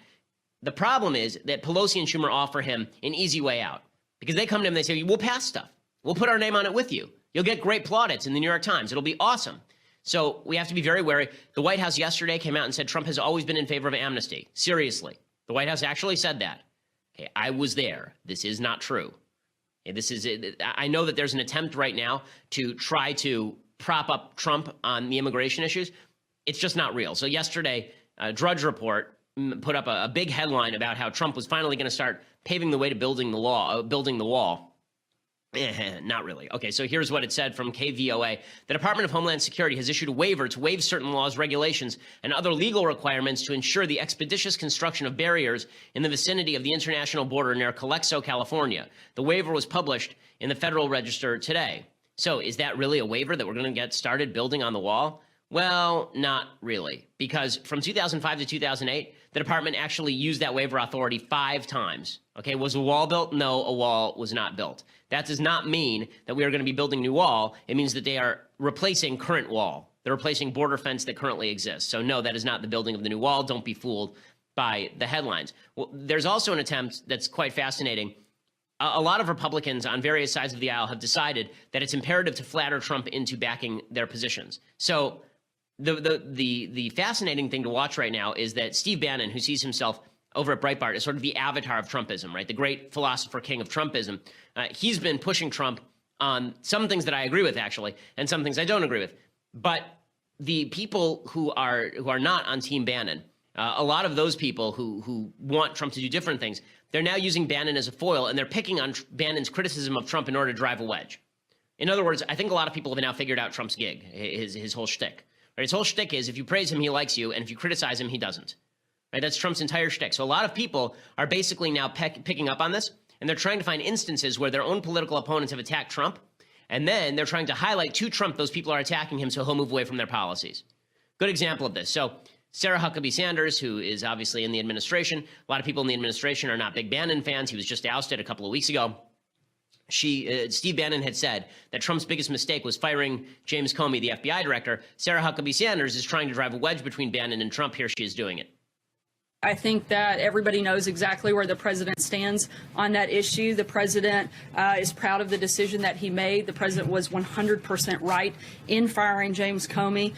The problem is that Pelosi and Schumer offer him an easy way out because they come to him and they say, we'll pass stuff. We'll put our name on it with you. You'll get great plaudits in the New York Times. It'll be awesome. So we have to be very wary. The White House yesterday came out and said Trump has always been in favor of amnesty. Seriously. The White House actually said that. Okay, I was there. This is not true. Okay, I know that there's an attempt right now to try to prop up Trump on the immigration issues. It's just not real. So yesterday, Drudge Report put up a big headline about how Trump was finally going to start paving the way to building the wall. Not really. Okay, so here's what it said from KVOA. The Department of Homeland Security has issued a waiver to waive certain laws, regulations, and other legal requirements to ensure the expeditious construction of barriers in the vicinity of the international border near Calexico, California. The waiver was published in the Federal Register today. So is that really a waiver that we're going to get started building on the wall? Well, not really, because from 2005 to 2008, the department actually used that waiver authority 5 times. Okay, was a wall built? No, a wall was not built. That does not mean that we are going to be building new wall. It means that they are replacing current wall. They're replacing border fence that currently exists. So no, that is not the building of the new wall. Don't be fooled by the headlines. Well, there's also an attempt that's quite fascinating. A lot of Republicans on various sides of the aisle have decided that it's imperative to flatter Trump into backing their positions. So the fascinating thing to watch right now is that Steve Bannon, who sees himself over at Breitbart as sort of the avatar of Trumpism, right? The great philosopher king of Trumpism. He's been pushing Trump on some things that I agree with, actually, and some things I don't agree with. But the people who are not on Team Bannon, a lot of those people who want Trump to do different things, they're now using Bannon as a foil, and they're picking on Bannon's criticism of Trump in order to drive a wedge. In other words, I think a lot of people have now figured out Trump's gig, his whole shtick. Right? His whole shtick is if you praise him, he likes you, and if you criticize him, he doesn't. Right? That's Trump's entire shtick. So a lot of people are basically now picking up on this, and they're trying to find instances where their own political opponents have attacked Trump, and then they're trying to highlight to Trump those people are attacking him so he'll move away from their policies. Good example of this. So Sarah Huckabee Sanders, who is obviously in the administration, a lot of people in the administration are not big Bannon fans. He was just ousted a couple of weeks ago. Steve Bannon had said that Trump's biggest mistake was firing James Comey, the FBI director. Sarah Huckabee Sanders is trying to drive a wedge between Bannon and Trump. Here she is doing it. I think that everybody knows exactly where the president stands on that issue. The president is proud of the decision that he made. The president was 100% right in firing James Comey.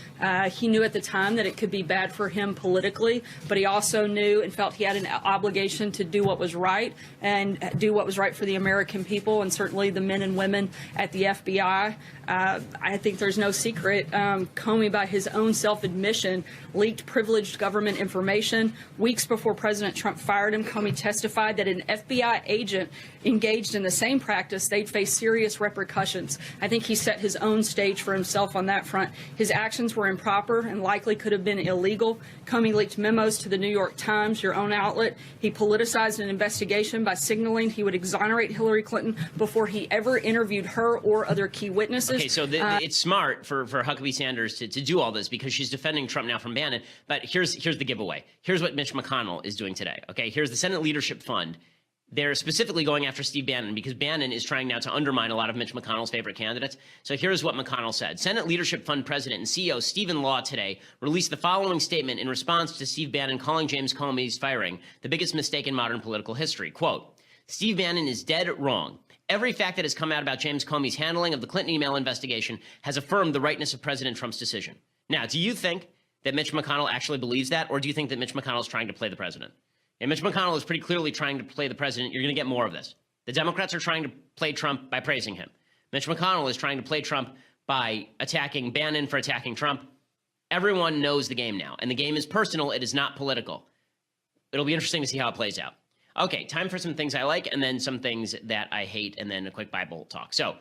He knew at the time that it could be bad for him politically, but he also knew and felt he had an obligation to do what was right and do what was right for the American people and certainly the men and women at the FBI. I think there's no secret. Comey, by his own self-admission, leaked privileged government information. Weeks before President Trump fired him, Comey testified that an FBI agent engaged in the same practice, they'd face serious repercussions. I think he set his own stage for himself on that front. His actions were improper and likely could have been illegal. Comey leaked memos to the New York Times, your own outlet. He politicized an investigation by signaling he would exonerate Hillary Clinton before he ever interviewed her or other key witnesses. Okay, so it's smart for Huckabee Sanders to do all this because she's defending Trump now from Bannon. But here's the giveaway. Here's what Mitch McConnell is doing today. Okay, here's the Senate Leadership Fund. They're specifically going after Steve Bannon because Bannon is trying now to undermine a lot of Mitch McConnell's favorite candidates. So here's what McConnell said. Senate Leadership Fund President and CEO Stephen Law today released the following statement in response to Steve Bannon calling James Comey's firing the biggest mistake in modern political history. Quote, Steve Bannon is dead wrong. Every fact that has come out about James Comey's handling of the Clinton email investigation has affirmed the rightness of President Trump's decision. Now, do you think that Mitch McConnell actually believes that, or do you think that Mitch McConnell is trying to play the president? And Mitch McConnell is pretty clearly trying to play the president. You're going to get more of this. The Democrats are trying to play Trump by praising him. Mitch McConnell is trying to play Trump by attacking Bannon for attacking Trump. Everyone knows the game now, and the game is personal. It is not political. It'll be interesting to see how it plays out. Okay, time for some things I like and then some things that I hate and then a quick Bible talk. So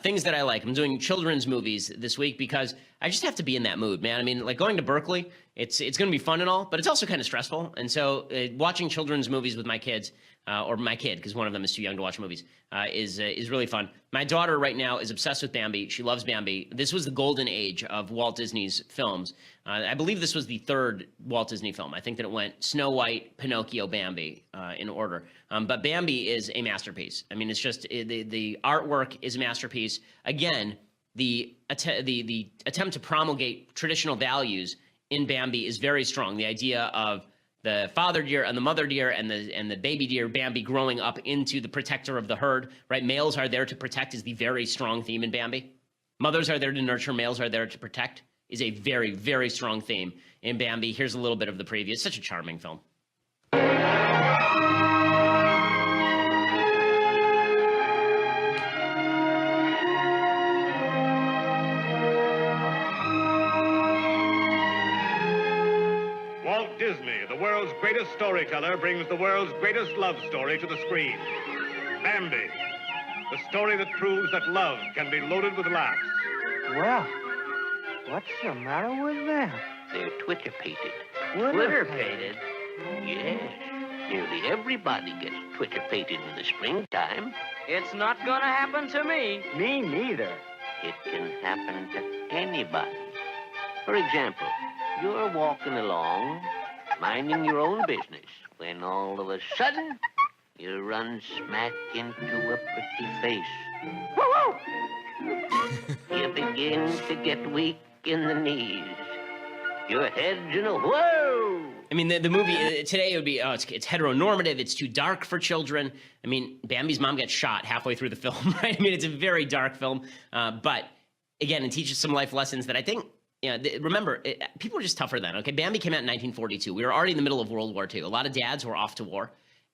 things that I like. I'm doing children's movies this week because I just have to be in that mood, man. I mean, like going to Berkeley, it's going to be fun and all, but it's also kind of stressful. And so watching children's movies with my kids, or my kid, because one of them is too young to watch movies, is really fun. My daughter right now is obsessed with Bambi. She loves Bambi. This was the golden age of Walt Disney's films. I believe this was the third Walt Disney film. I think that it went Snow White, Pinocchio, Bambi in order. But Bambi is a masterpiece. I mean, it's just the artwork is a masterpiece. Again, the attempt to promulgate traditional values in Bambi is very strong. The idea of the father deer and the mother deer and the baby deer Bambi growing up into the protector of the herd, right? Males are there to protect is the very strong theme in Bambi. Mothers are there to nurture, males are there to protect is a very, very strong theme in Bambi. Here's a little bit of the preview. It's such a charming film. Walt Disney, the world's greatest storyteller, brings the world's greatest love story to the screen. Bambi. The story that proves that love can be loaded with laughs. Well, what's the matter with them? They're Twitter-pated. Twitter-pated? Yes. Nearly everybody gets Twitter-pated in the springtime. It's not gonna happen to me. Me neither. It can happen to anybody. For example, you're walking along, minding your own business, when all of a sudden, you run smack into a pretty face. Woo-hoo! You begin to get weak in the knees. Your head's in a whirl. I mean, the movie today would be, it's heteronormative, it's too dark for children. I mean, Bambi's mom gets shot halfway through the film, right? I mean, it's a very dark film. But again, it teaches some life lessons that I think, remember, people were just tougher then, okay? Bambi came out in 1942. We were already in the middle of World War II. A lot of dads were off to war.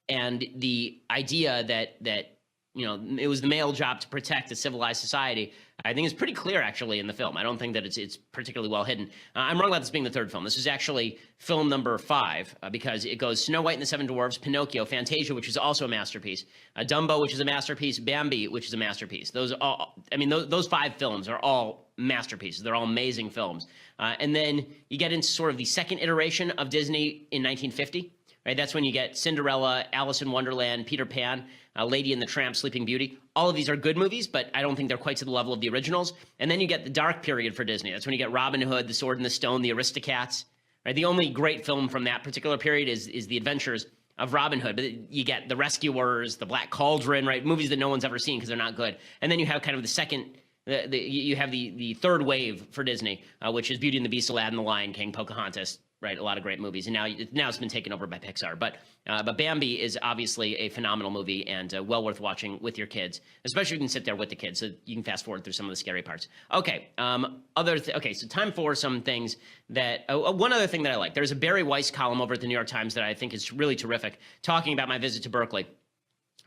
And the idea that it was the male job to protect a civilized society, I think is pretty clear, actually, in the film. I don't think that it's particularly well hidden. I'm wrong about this being the third film. This is actually film number 5 because it goes Snow White and the Seven Dwarfs, Pinocchio, Fantasia, which is also a masterpiece, Dumbo, which is a masterpiece, Bambi, which is a masterpiece. Those 5 films are all masterpieces. They're all amazing films. And then you get into sort of the second iteration of Disney in 1950. Right, that's when you get Cinderella, Alice in Wonderland, Peter Pan, Lady and the Tramp, Sleeping Beauty. All of these are good movies, but I don't think they're quite to the level of the originals. And then you get the dark period for Disney. That's when you get Robin Hood, The Sword and the Stone, The Aristocats. Right, the only great film from that particular period is The Adventures of Robin Hood. But you get The Rescuers, The Black Cauldron, right? Movies that no one's ever seen because they're not good. And then you have kind of the second. You have the third wave for Disney, which is Beauty and the Beast, Aladdin, The Lion King, Pocahontas. Right, a lot of great movies, and now it's been taken over by Pixar. But Bambi is obviously a phenomenal movie and well worth watching with your kids, especially if you can sit there with the kids, so you can fast forward through some of the scary parts. Okay, so time for some things that one other thing that I like. There's a Barry Weiss column over at the New York Times that I think is really terrific, talking about my visit to Berkeley.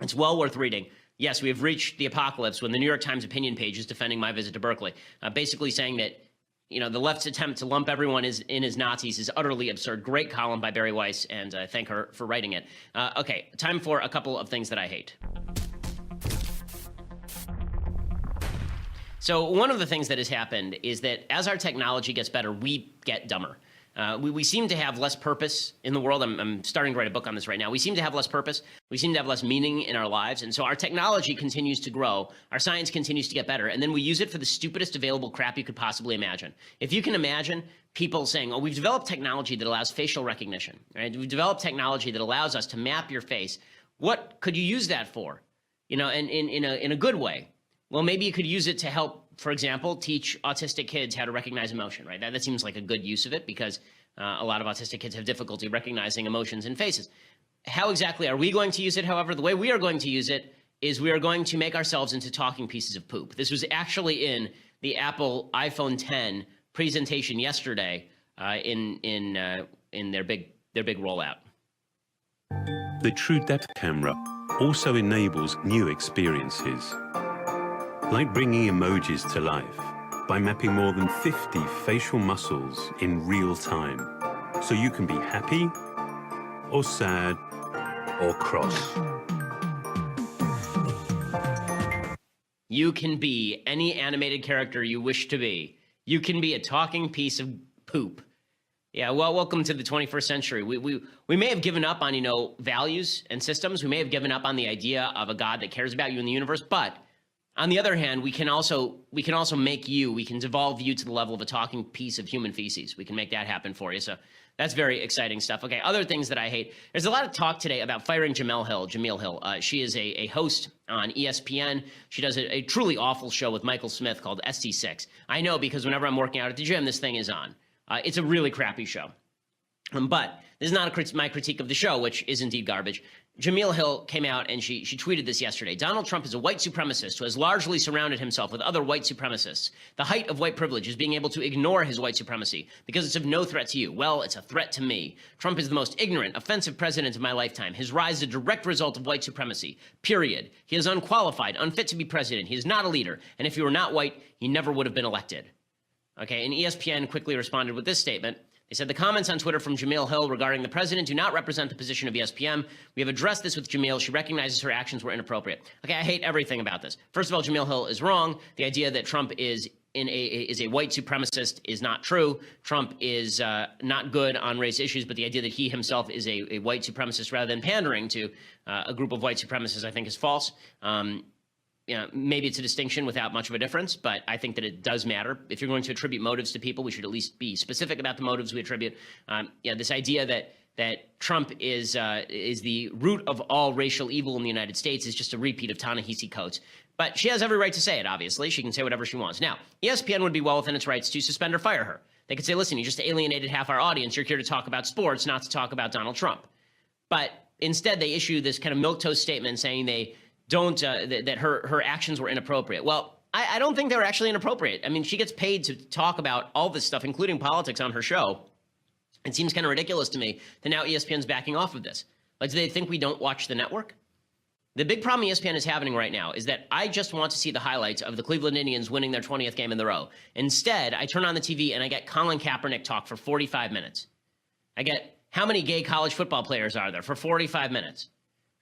It's well worth reading. Yes, we have reached the apocalypse when the New York Times opinion page is defending my visit to Berkeley, basically saying that. The left's attempt to lump everyone in as Nazis is utterly absurd. Great column by Barry Weiss, and thank her for writing it. Okay, time for a couple of things that I hate. So one of the things that has happened is that as our technology gets better, we get dumber. We seem to have less purpose in the world. I'm starting to write a book on this right now. We seem to have less purpose. We seem to have less meaning in our lives. And so our technology continues to grow. Our science continues to get better. And then we use it for the stupidest available crap you could possibly imagine. If you can imagine people saying, we've developed technology that allows facial recognition, right? We've developed technology that allows us to map your face. What could you use that for? In a good way. Well, maybe you could use it to help, for example, teach autistic kids how to recognize emotion, right? That seems like a good use of it because a lot of autistic kids have difficulty recognizing emotions in faces. How exactly are we going to use it, however? The way we are going to use it is we are going to make ourselves into talking pieces of poop. This was actually in the Apple iPhone 10 presentation yesterday in their big rollout. The True Depth camera also enables new experiences, like bringing emojis to life by mapping more than 50 facial muscles in real time, so you can be happy or sad or cross. You can be any animated character you wish to be. You can be a talking piece of poop. Yeah, well, welcome to the 21st century. We may have given up on, values and systems. We may have given up on the idea of a God that cares about you in the universe, but on the other hand, we can also make you, we can devolve you to the level of a talking piece of human feces. We can make that happen for you. So that's very exciting stuff. Okay, other things that I hate. There's a lot of talk today about firing Jamil Hill. She is a host on ESPN. She does a truly awful show with Michael Smith called SC6. I know because whenever I'm working out at the gym, this thing is on. It's a really crappy show. But this is not my critique of the show, which is indeed garbage. Jamil Hill came out and she tweeted this yesterday. Donald Trump is a white supremacist who has largely surrounded himself with other white supremacists. The height of white privilege is being able to ignore his white supremacy because it's of no threat to you. Well, it's a threat to me. Trump is the most ignorant, offensive president of my lifetime. His rise is a direct result of white supremacy. Period. He is unqualified, unfit to be president. He is not a leader. And if he were not white, he never would have been elected. Okay, and ESPN quickly responded with this statement. They said the comments on Twitter from Jamil Hill regarding the president do not represent the position of ESPN. We have addressed this with Jamil. She recognizes her actions were inappropriate. Okay, I hate everything about this. First of all, Jamil Hill is wrong. The idea that Trump is a white supremacist is not true. Trump is not good on race issues, but the idea that he himself is a white supremacist rather than pandering to a group of white supremacists, I think, is false. Maybe it's a distinction without much of a difference, but I think that it does matter. If you're going to attribute motives to people, we should at least be specific about the motives we attribute. This idea that Trump is the root of all racial evil in the United States is just a repeat of Ta-Nehisi Coates. But she has every right to say it, obviously. She can say whatever she wants. Now, ESPN would be well within its rights to suspend or fire her. They could say, listen, you just alienated half our audience. You're here to talk about sports, not to talk about Donald Trump. But instead, they issue this kind of milquetoast statement saying they don't that her actions were inappropriate. Well, I don't think they were actually inappropriate. I mean, she gets paid to talk about all this stuff, including politics, on her show. It seems kind of ridiculous to me that now ESPN's backing off of this. Like, do they think we don't watch the network? The big problem ESPN is having right now is that I just want to see the highlights of the Cleveland Indians winning their 20th game in a row. Instead, I turn on the TV and I get Colin Kaepernick talk for 45 minutes. I get how many gay college football players are there for 45 minutes.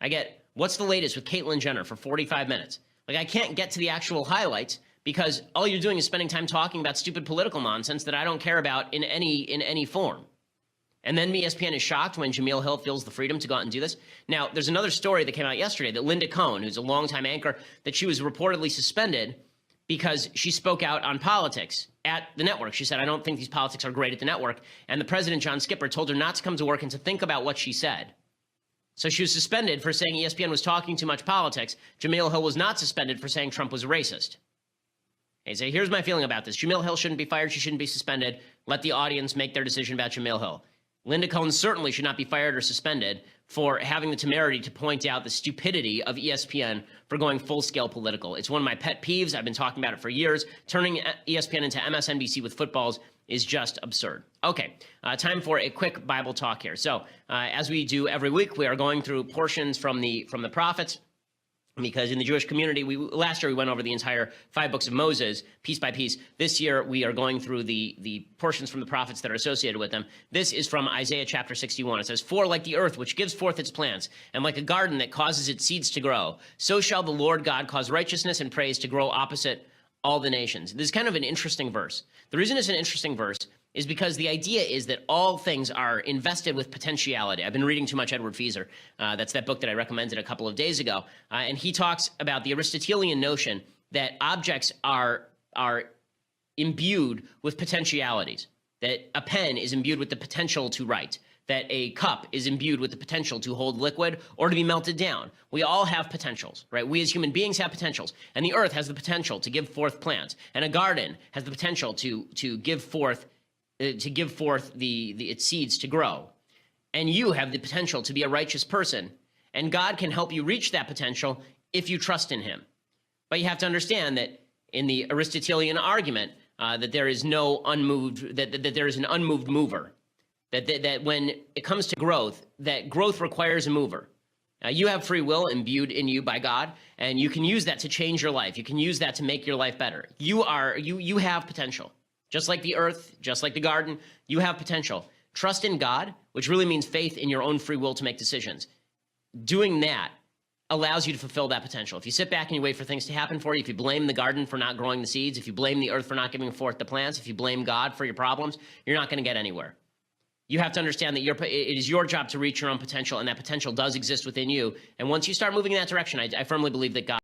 I get what's the latest with Caitlyn Jenner for 45 minutes. Like, I can't get to the actual highlights because all you're doing is spending time talking about stupid political nonsense that I don't care about in any form. And then ESPN is shocked when Jamil Hill feels the freedom to go out and do this. Now, there's another story that came out yesterday that Linda Cohn, who's a longtime anchor, that she was reportedly suspended because she spoke out on politics at the network. She said, I don't think these politics are great at the network. And the president, John Skipper, told her not to come to work and to think about what she said. So she was suspended for saying ESPN was talking too much politics. Jamil Hill was not suspended for saying Trump was a racist. Okay, so here's my feeling about this. Jamil Hill shouldn't be fired. She shouldn't be suspended. Let the audience make their decision about Jamil Hill. Linda Cohn certainly should not be fired or suspended for having the temerity to point out the stupidity of ESPN for going full-scale political. It's one of my pet peeves. I've been talking about it for years. Turning ESPN into MSNBC with footballs is just absurd. Okay, time for a quick Bible talk here. So, as we do every week, we are going through portions from the prophets, because in the Jewish community, last year we went over the entire 5 books of Moses, piece by piece. This year, we are going through the portions from the prophets that are associated with them. This is from Isaiah chapter 61. It says, For like the earth which gives forth its plants, and like a garden that causes its seeds to grow, so shall the Lord God cause righteousness and praise to grow opposite all the nations. This is kind of an interesting verse. The reason it's an interesting verse is because the idea is that all things are invested with potentiality. I've been reading too much Edward Feser. That's that book that I recommended a couple of days ago. And he talks about the Aristotelian notion that objects are imbued with potentialities, that a pen is imbued with the potential to write, that a cup is imbued with the potential to hold liquid or to be melted down. We all have potentials, right? We as human beings have potentials. And the earth has the potential to give forth plants. And a garden has the potential to give forth its seeds to grow. And you have the potential to be a righteous person. And God can help you reach that potential if you trust in him. But you have to understand that in the Aristotelian argument, that there is no unmoved, that there is an unmoved mover. That when it comes to growth, that growth requires a mover. You have free will imbued in you by God, and you can use that to change your life. You can use that to make your life better. You have potential. Just like the earth, just like the garden, you have potential. Trust in God, which really means faith in your own free will to make decisions. Doing that allows you to fulfill that potential. If you sit back and you wait for things to happen for you, if you blame the garden for not growing the seeds, if you blame the earth for not giving forth the plants, if you blame God for your problems, you're not going to get anywhere. You have to understand that it is your job to reach your own potential, and that potential does exist within you. And once you start moving in that direction, I firmly believe that God